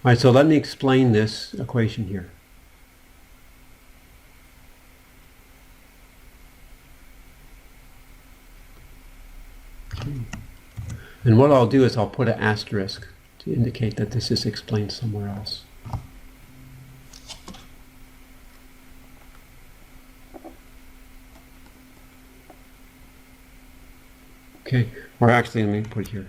All right, so let me explain this equation here. And what I'll do is I'll put an asterisk to indicate that this is explained somewhere else. Okay, or actually let me put it here.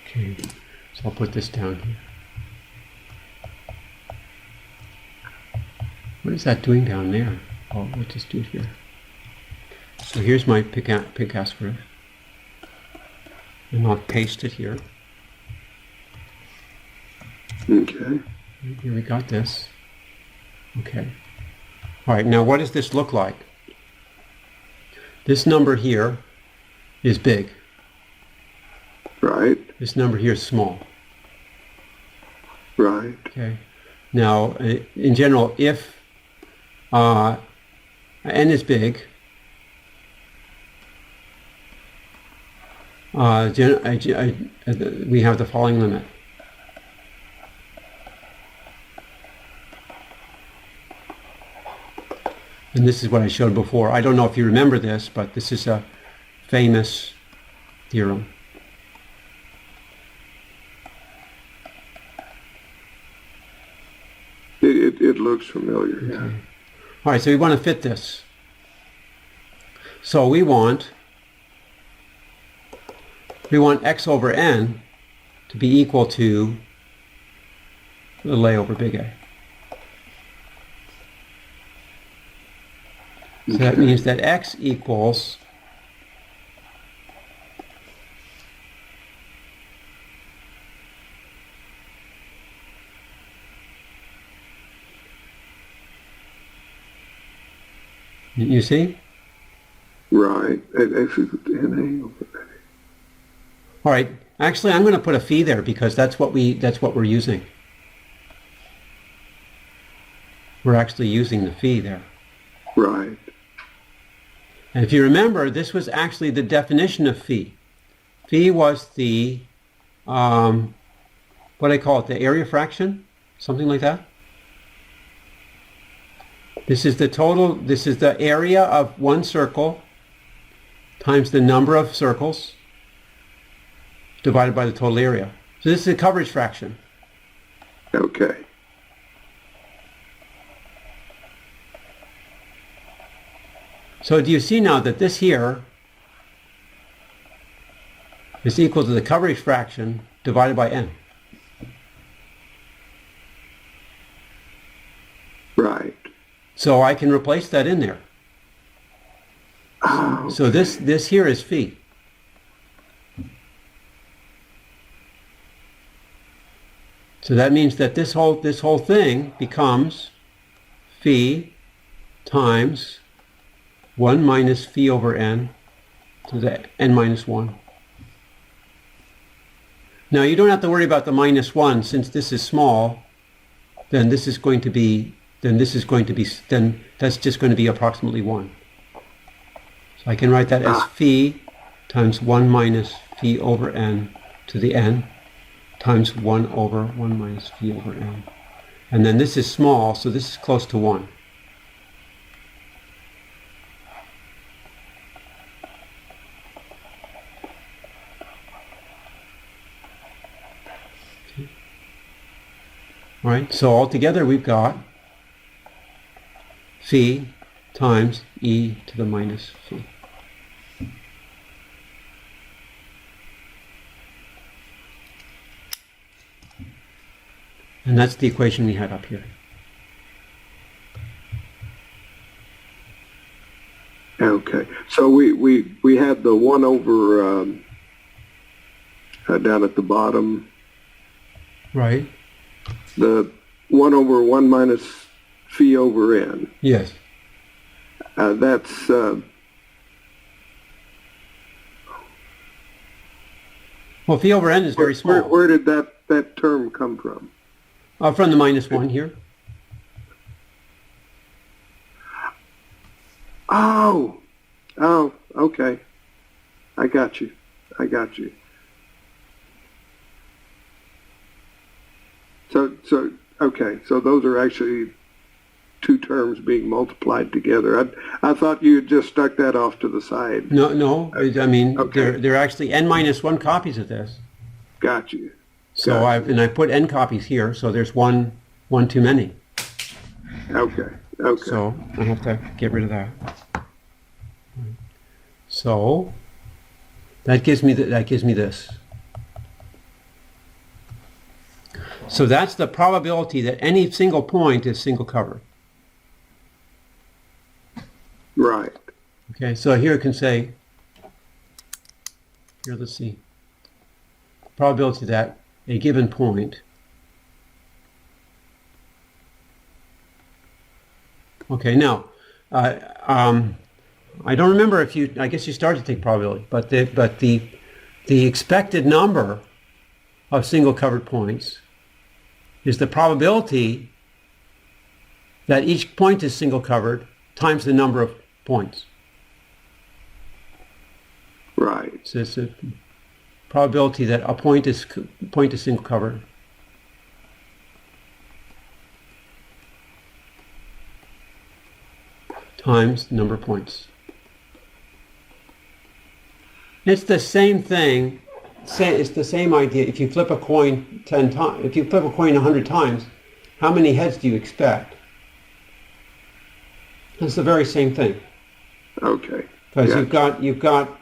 Okay, so I'll put this down here. What is that doing down there? Oh, we'll just do it here. So here's my Picasquarif. And I'll paste it here. Okay. Here we got this. Okay. All right, now what does this look like? This number here is big. Right. This number here is small. Right. Okay. Now, in general, if n is big, we have the following limit. And this is what I showed before. I don't know if you remember this, but this is a famous theorem. It looks familiar, Okay. yeah. All right, so we want to fit this. So we want x over n to be equal to little a over big A. So that means that x equals you see? Right. X equals NA over A. All right. Actually, I'm going to put a phi there because that's what we're using. We're actually using the phi there. Right. And if you remember, this was actually the definition of phi. Phi was the, what do I call it, the area fraction? Something like that? This is the total, this is the area of one circle times the number of circles divided by the total area. So this is a coverage fraction. Okay. So do you see now that this here is equal to the coverage fraction divided by n? Right. So I can replace that in there. Oh, So this here is phi. So that means that this whole thing becomes phi times 1 minus phi over n to the n minus 1. Now you don't have to worry about the minus 1 since this is small. Then this is going to be then that's just going to be approximately 1. So I can write that as phi times 1 minus phi over n to the n times 1 over 1 minus phi over n. And then this is small, so this is close to 1. Okay. All right, so altogether we've got phi times e to the minus phi. And that's the equation we had up here. okay. So we had the 1 over down at the bottom, Right? the 1 over 1 minus phi over n. Yes. That's Well, phi over n is very small. where did that term come from? From the minus 1 here. Oh, oh, okay. I got you. I got you. Okay. So those are actually two terms being multiplied together. I thought you had just stuck that off to the side. No. I mean, Okay. there are actually n minus 1 copies of this. Got you. So Gotcha. I put n copies here, so there's one too many. Okay. Okay. So I have to get rid of that. So that gives me this. So that's the probability that any single point is single covered. Right. Okay, so here it can say, here let's see, probability that a given point, okay, now, I don't remember if you, I guess you started to take probability, but the expected number of single covered points is the probability that each point is single covered times the number of points. Right. So it's a probability that a point is single covered times the number of points. It's the same thing. It's the same idea. If you flip a coin 10 times, if you flip a coin 100 times, how many heads do you expect? It's the very same thing. Okay. Because Gotcha. you've got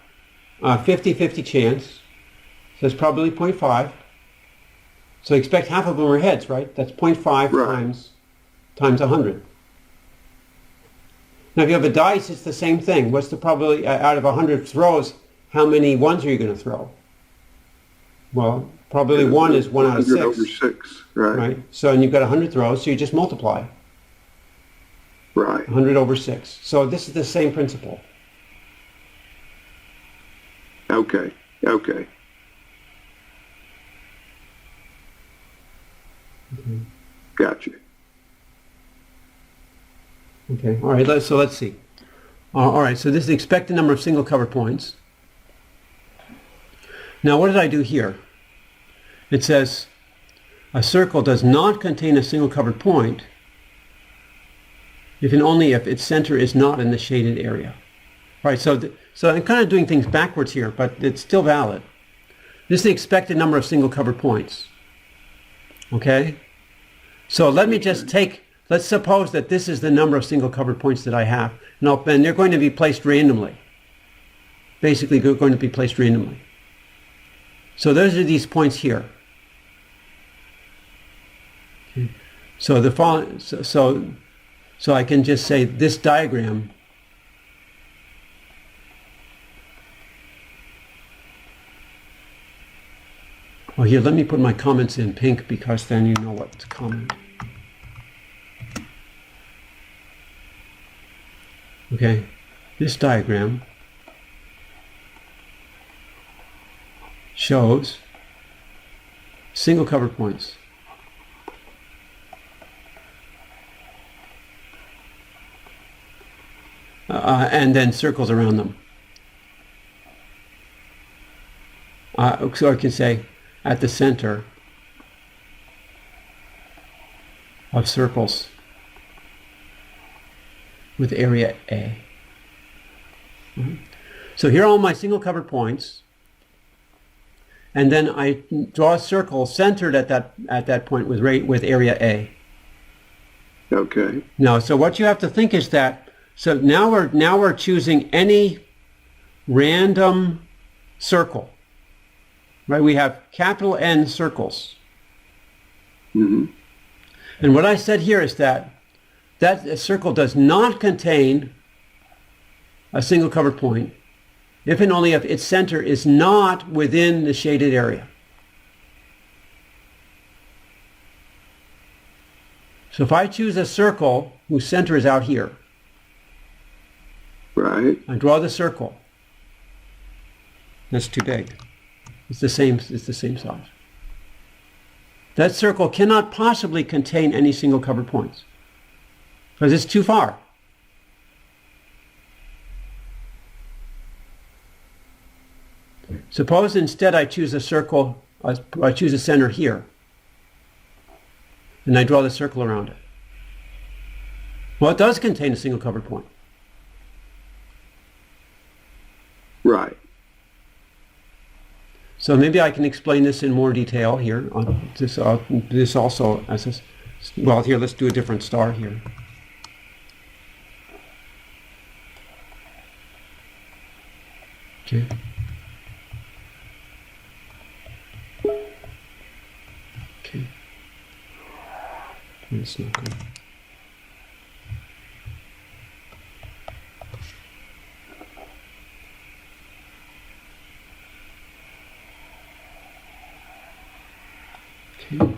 50-50 chance. So it's probably 0.5. So expect half of them are heads, right? That's 0.5 Right. times 100. Now if you have a dice, it's the same thing. What's the probability out of 100 throws? How many ones are you going to throw? Well, probably 1 is 1 out of 6. 100 over 6. Right. Right? So, and you've got 100 throws, so you just multiply. Right. 100 over 6. So this is the same principle. Okay. Okay. Gotcha. Okay, all right, let's see. All right, so this is the expected number of single covered points. Now, what did I do here? It says a circle does not contain a single covered point if and only if its center is not in the shaded area. All right, so I'm kind of doing things backwards here, but it's still valid. This is the expected number of single covered points. Okay? So let me just take, let's suppose that this is the number of single covered points that I have, and they're going to be placed randomly. Basically, they're going to be placed randomly. So those are these points here. Okay. So the following, so I can just say this diagram Oh, here, let me put my comments in pink because then you know what to comment. Okay, this diagram shows single covered points. And then circles around them. So I can say at the center of circles with area A. So here are all my single covered points. And then I draw a circle centered at that point with area A. Okay. Now, so what you have to think is that, so now we're choosing any random circle, right? We have capital N circles. Mm-hmm. And what I said here is that circle does not contain a single covered point if and only if its center is not within the shaded area. So if I choose a circle whose center is out here, Right. I draw the circle. That's too big. It's the same size. That circle cannot possibly contain any single covered points because it's too far. Suppose instead I choose a circle, I choose a center here, and I draw the circle around it. Well, it does contain a single covered point. Right. So maybe I can explain this in more detail here. This also, as this, well, here, let's do a different star here. Okay. Okay. It's not good. Okay.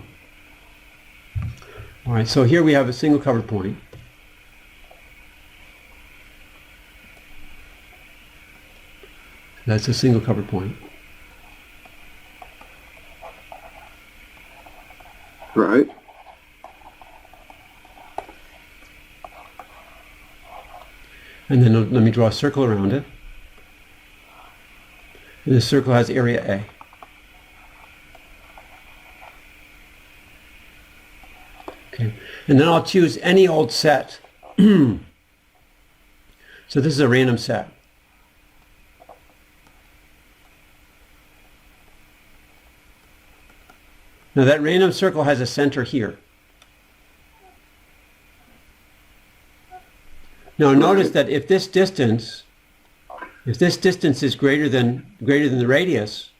All right, so here we have a single covered point. That's a single covered point. Right. And then let me draw a circle around it. And this circle has area A. Okay. And then I'll choose any old set. So this is a random set. Now that random circle has a center here. Now notice that if this distance is greater than the radius,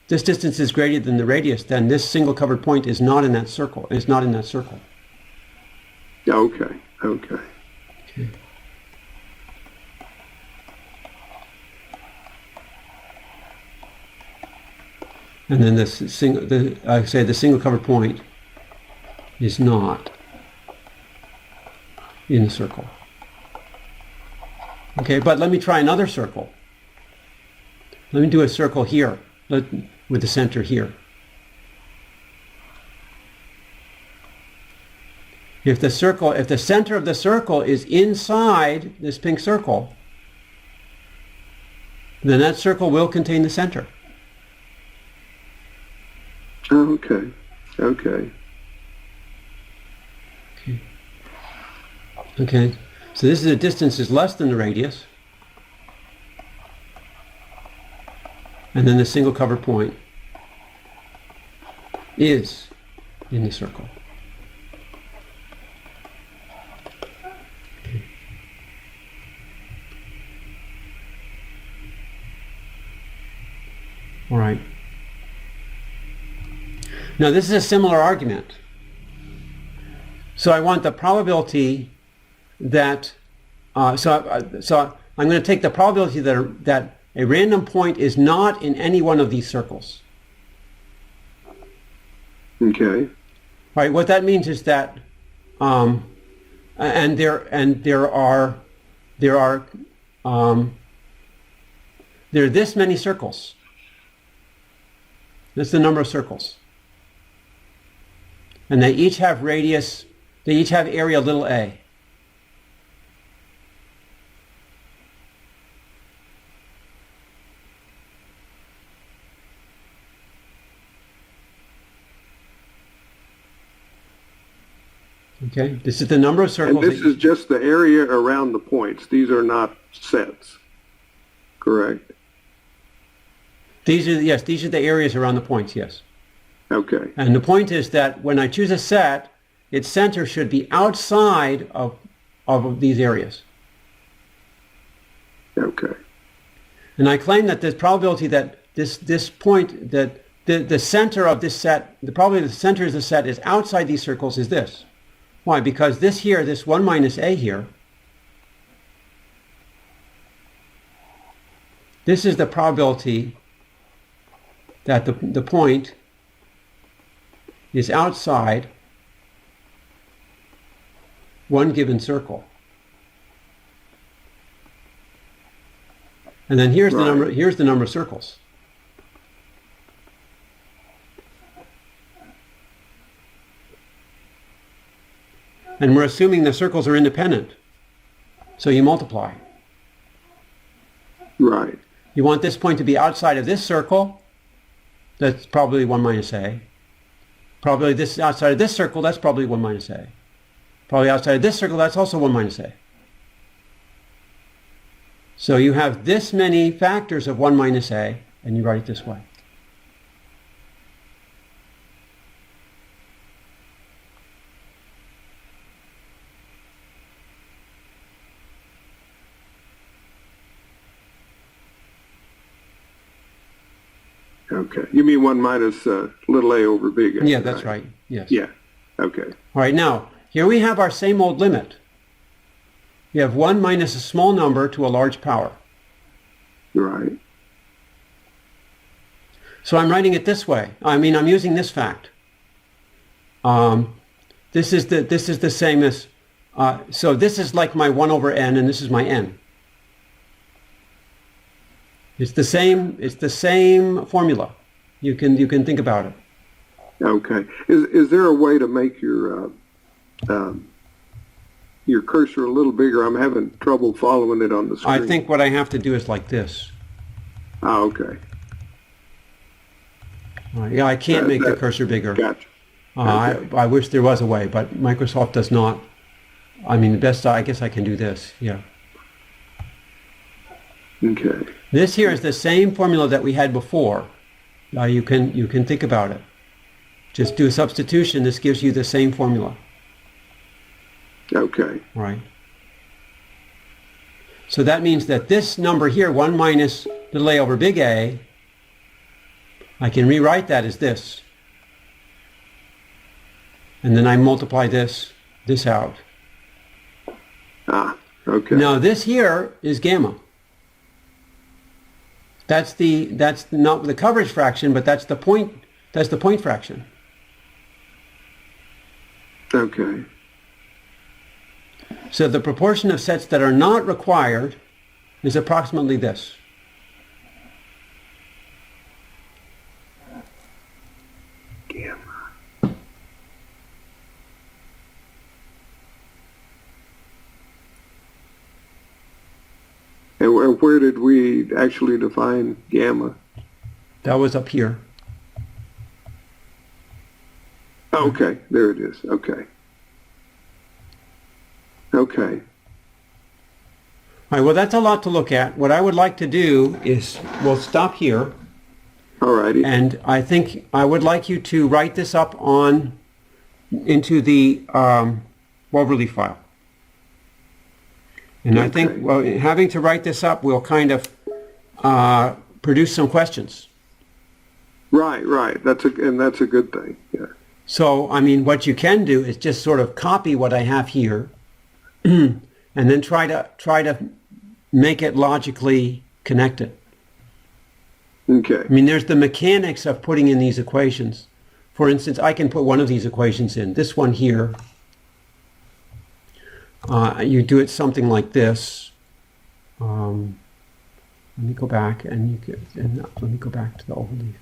this distance is greater than the radius, then this single covered point is not in that circle. It's not in that circle. Okay. Okay. Okay. And then the single covered point is not in the circle. Okay, but let me try another circle. Let me do a circle here, with the center here. If the center of the circle is inside this pink circle, then that circle will contain the center. Okay. Okay. Okay, so this is the distance is less than the radius. And then the single covered point is in the circle. Okay. All right. Now this is a similar argument. So I want the probability that, so I'm going to take the probability that a random point is not in any one of these circles. Okay. All right. What that means is that, there are this many circles. That's the number of circles. And they each have radius, they each have area little a. Okay, this is the number of circles. And this is just the area around the points. These are not sets, correct? These are the areas around the points, yes. Okay. And the point is that when I choose a set, its center should be outside of these areas. Okay. And I claim that the probability that this point, that the center of this set, the probability the center of the set is outside these circles is this. Why? Because this here, this 1 minus a here, this is the probability that the point is outside one given circle. And then here's the number of circles. And we're assuming the circles are independent. So you multiply. Right. You want this point to be outside of this circle. That's probably 1 minus a. Probably this outside of this circle, that's probably 1 minus a. Probably outside of this circle, that's also 1 minus a. So you have this many factors of 1 minus a, and you write it this way. Okay. You mean 1 minus little a over big A? Yeah, that's right. Yes. Yeah. Okay. All right, now, here we have our same old limit. We have 1 minus a small number to a large power. Right. So I'm writing it this way. I mean, I'm using this fact. This is the same as, so this is like my 1 over n, and this is my n. It's the same formula. You can think about it. Okay. Is there a way to make your cursor a little bigger? I'm having trouble following it on the screen. I think what I have to do is like this. Okay. Yeah, I can't make the cursor bigger. Gotcha. Okay. I wish there was a way, but Microsoft does not. I mean, the best, I guess I can do this. Yeah. Okay. This here is the same formula that we had before. You can think about it. Just do a substitution. This gives you the same formula. Okay. Right. So that means that this number here, 1 minus little a over big A, I can rewrite that as this. And then I multiply this out. Ah, okay. Now this here is gamma. That's not the coverage fraction, but that's the point fraction. Okay. So the proportion of sets that are not required is approximately this. Gamma. And where did we actually define gamma? That was up here. Okay, there it is. Okay. Okay. All right, well, that's a lot to look at. What I would like to do is, we'll stop here. All righty. And I think I would like you to write this up into the Wolverley file. And I think, well, having to write this up will kind of produce some questions. Right. That's a good thing. Yeah. So, I mean, what you can do is just sort of copy what I have here, and then try to make it logically connected. Okay. I mean, there's the mechanics of putting in these equations. For instance, I can put one of these equations in. This one here. You do it something like this. Let me go back and let me go back to the overleaf.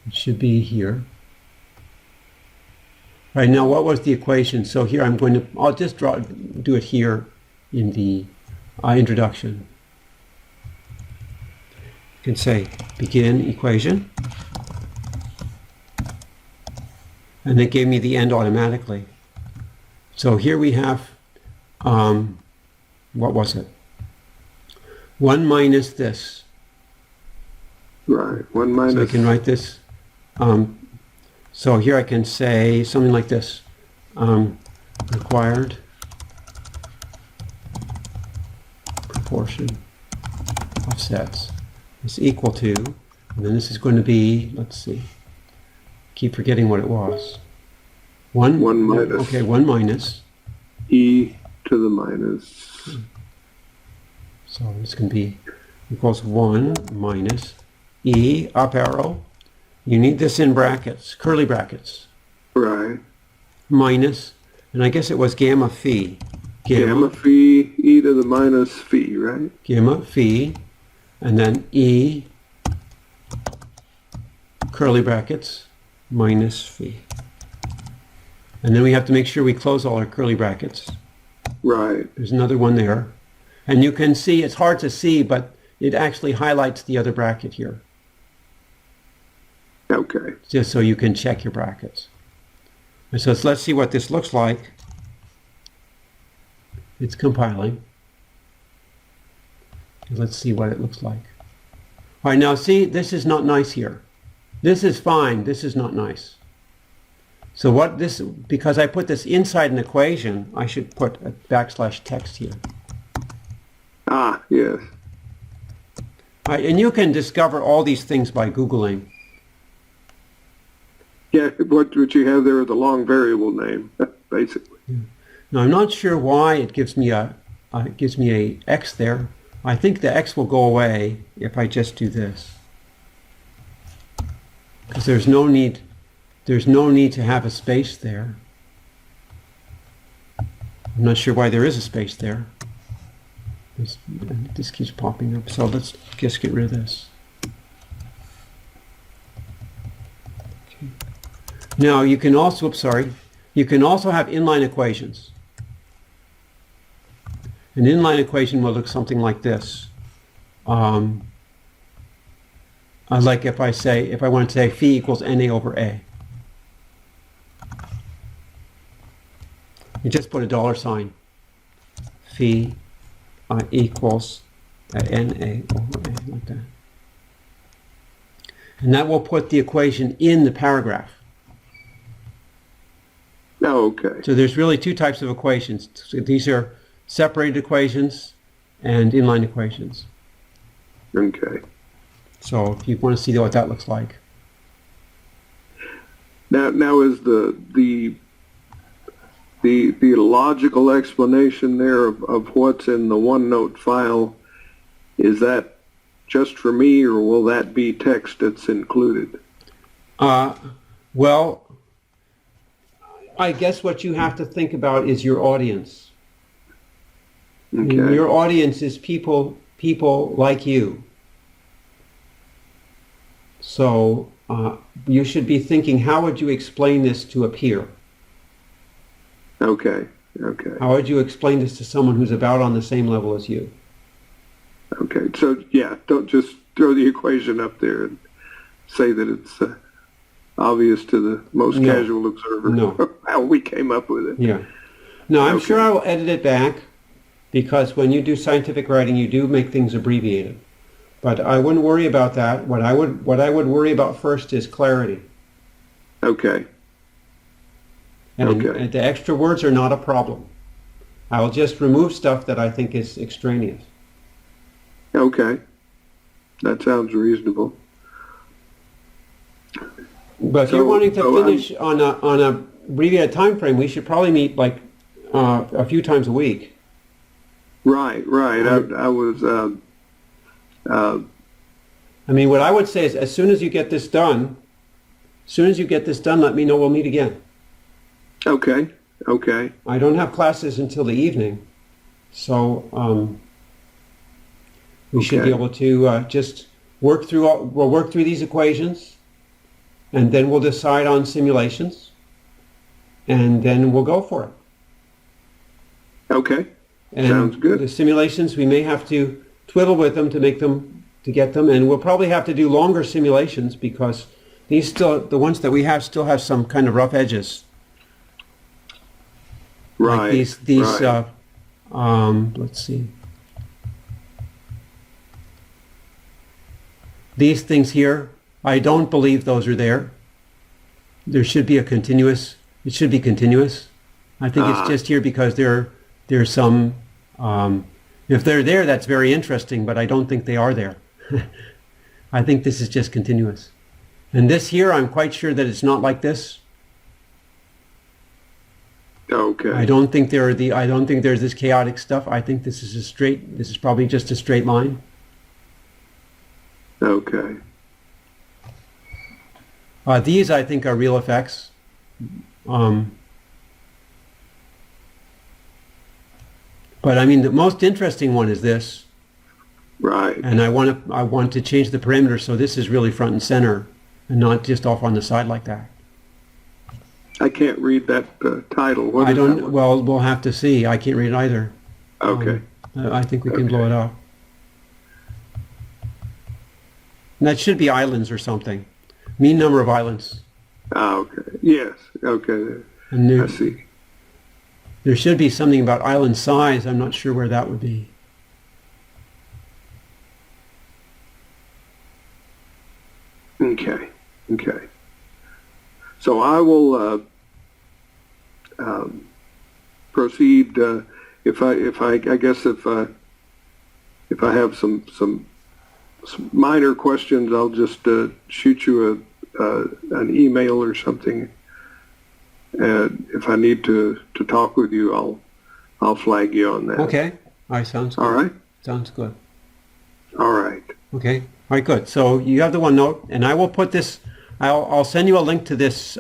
It should be here. Right now, what was the equation? So here I'll just do it here in the introduction. You can say begin equation. And it gave me the end automatically. So here we have, what was it? 1 minus this. Right, 1 minus. So I can write this. So here I can say something like this. Required proportion of sets is equal to, and then this is going to be, let's see. Keep forgetting what it was. 1 minus. Okay, 1 minus. E to the minus. So this can be equals 1 minus E, up arrow. You need this in brackets, curly brackets. Right. Minus, and I guess it was gamma phi. Gamma phi, E to the minus phi, right? Gamma phi, and then E, curly brackets, minus phi. And then we have to make sure we close all our curly brackets. Right. There's another one there. And you can see, it's hard to see, but it actually highlights the other bracket here, Okay. just so you can check your brackets. And so let's see what this looks like. It's compiling. Let's see what it looks like. All right, now see, this is not nice here. This is fine, this is not nice. So what this, because I put this inside an equation, I should put a backslash text here. Ah, yes. All right, and you can discover all these things by Googling. Yeah, what you have there is a long variable name, basically. Now I'm not sure why it gives me a X there. I think the X will go away if I just do this. Because there's no need to have a space there. I'm not sure why there is a space there. This keeps popping up, so let's just get rid of this. Okay. Now you can also, you can also have inline equations. An inline equation will look something like this. Like if I want to say phi equals NA over A. You just put a dollar sign. Phi equals NA over A, like that. And that will put the equation in the paragraph. Oh, okay. So there's really two types of equations. So these are separated equations and inline equations. Okay. So if you want to see what that looks like. Now is the logical explanation there of what's in the OneNote file, is that just for me, or will that be text that's included? Well, I guess what you have to think about is your audience. Okay. And your audience is people like you. So you should be thinking, how would you explain this to a peer? Okay. Okay. How would you explain this to someone who's about on the same level as you? Okay. So yeah, don't just throw the equation up there and say that it's obvious to the most casual observer how we came up with it. Yeah. No, I'm sure I will edit it back, because when you do scientific writing, you do make things abbreviated. But I wouldn't worry about that. What I would worry about first is clarity. Okay. And Okay. the extra words are not a problem. I'll just remove stuff that I think is extraneous. Okay. That sounds reasonable. But if you're wanting to finish on a abbreviated time frame, we should probably meet like a few times a week. Right. I was. I mean, what I would say is, as soon as you get this done, let me know. We'll meet again. Okay. Okay. I don't have classes until the evening, so we should be able to just work through. We'll work through these equations, and then we'll decide on simulations, and then we'll go for it. Okay. And sounds good. The simulations, we may have to twiddle with them to get them, and we'll probably have to do longer simulations because the ones that we have still have some kind of rough edges. Right. Like these let's see. These things here, I don't believe those are there. There should be it should be continuous. I think it's just here because there's some, if they're there, that's very interesting, but I don't think they are there. I think this is just continuous. And this here, I'm quite sure that it's not like this. Okay. I don't think there's this chaotic stuff. I think this is probably just a straight line. Okay. These, I think, are real effects. But I mean, the most interesting one is this. Right. And I want to change the parameter so this is really front and center and not just off on the side like that. I can't read that title. What I is that don't, one? well, we'll have to see. I can't read it either. Okay. I think we can Okay. blow it up. And that should be islands or something. Mean number of islands. Okay. Yes. Okay. And I see. there should be something about island size. I'm not sure where that would be. Okay. Okay. So I will proceed. I guess if I have some minor questions, I'll just shoot you an email or something. And if I need to talk with you, I'll flag you on that. Okay. All right. Sounds good. All right. Sounds good. All right. Okay. All right. Good. So you have the OneNote, and I will put this. I'll send you a link to this